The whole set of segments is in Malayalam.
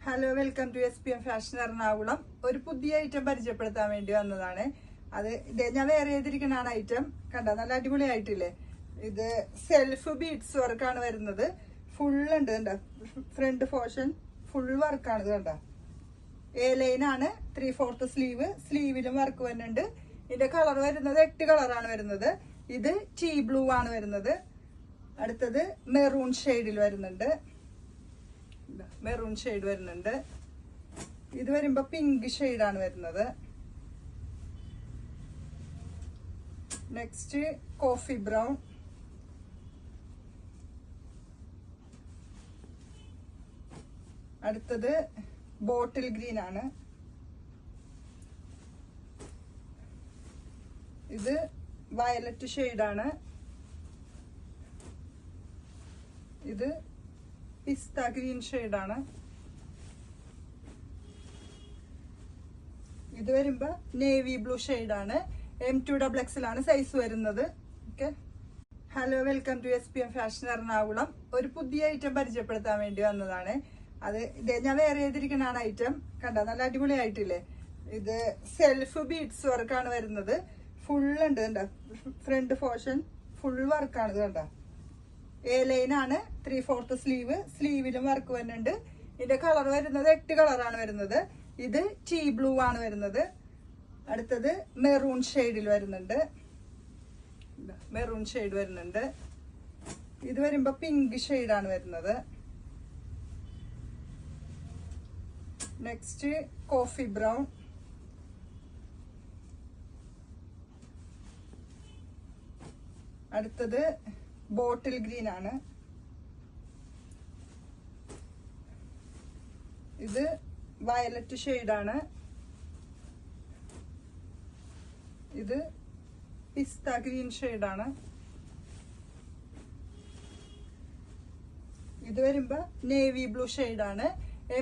Hello, welcome to SPM fashion Ernakulam. ഒരു പുതിയ ഐറ്റം പരിചയപ്പെടുത്താൻ വേണ്ടി വന്നതാണ്. ഞാൻ വേറെ ചെയ്തിരിക്കുന്നതാണ് ഐറ്റം. കണ്ട, നല്ല അടിപൊളിയായിട്ടില്ലേ? ഇത് സെൽഫ് ബീഡ്സ് വർക്കാണ് വരുന്നത്. ഫുൾ ഉണ്ട്, കണ്ട, ഫ്രണ്ട് പോർഷൻ ഫുൾ വർക്കാണ്. കണ്ട, എ ലൈൻ ആണ്. 3/4 സ്ലീവ്, സ്ലീവിലും വർക്ക് വരുന്നുണ്ട്. ഇതിന്റെ കളർ വരുന്നത് 8 കളറാണ് വരുന്നത്. ഇത് ടീ ബ്ലൂ ആണ് വരുന്നത്. അടുത്തത് മെറൂൺ ഷെയ്ഡിൽ വരുന്നുണ്ട്. മെറൂൺ ഷെയ്ഡ് വരുന്നുണ്ട്. ഇത് വരുമ്പോ പിങ്ക് ഷെയ്ഡാണ് വരുന്നത്. Next coffee brown. അടുത്തത് ബോട്ടിൽ ഗ്രീൻ ആണ്. ഇത് വയലറ്റ് ഷെയ്ഡാണ്. ഇത് പിസ്ത ഗ്രീൻ ഷെയ്ഡാണ്. ഇത് വരുമ്പോ നേവി ബ്ലൂ ഷെയ്ഡാണ്. M2XX ആണ് സൈസ് വരുന്നത്. Okay, hello, welcome to SPM fashion Ernakulam. ഒരു പുതിയ ഐറ്റം പരിചയപ്പെടുത്താൻ വേണ്ടി വന്നതാണ്. ഞാൻ വേറെ ചെയ്തിരിക്കുന്നതാണ് ഐറ്റം. കണ്ട, നല്ല അടിപൊളിയായിട്ടില്ലേ? ഇത് സെൽഫ് ബീഡ്സ് വർക്കാണ് വരുന്നത്. ഫുൾ ഉണ്ട്, കണ്ട, ഫ്രണ്ട് പോർഷൻ ഫുൾ വർക്കാണ്. കണ്ട, എ ലൈൻ ആണ്. 3/4 സ്ലീവ്, സ്ലീവിലും വർക്ക് വരുന്നുണ്ട്. ഇതിന്റെ കളർ വരുന്നത് 8 കളറാണ് വരുന്നത്. ഇത് ടീ ബ്ലൂ ആണ് വരുന്നത്. അടുത്തത് മെറൂൺ ഷെയ്ഡിൽ വരുന്നുണ്ട്. മെറൂൺ ഷെയ്ഡ് വരുന്നുണ്ട്. ഇത് വരുമ്പോ പിങ്ക് ഷെയ്ഡാണ് വരുന്നത്. Next coffee brown. അടുത്തത് ബോട്ടിൽ ഗ്രീൻ ആണ്. ഇത് വയലറ്റ് ഷെയ്ഡാണ്. ഇത് പിസ്ത ഗ്രീൻ ഷെയ്ഡാണ്. ഇത് വരുമ്പോ നേവി ബ്ലൂ ഷെയ്ഡാണ്.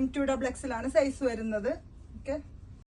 M2XX ആണ് സൈസ് വരുന്നത്. ഓക്കെ.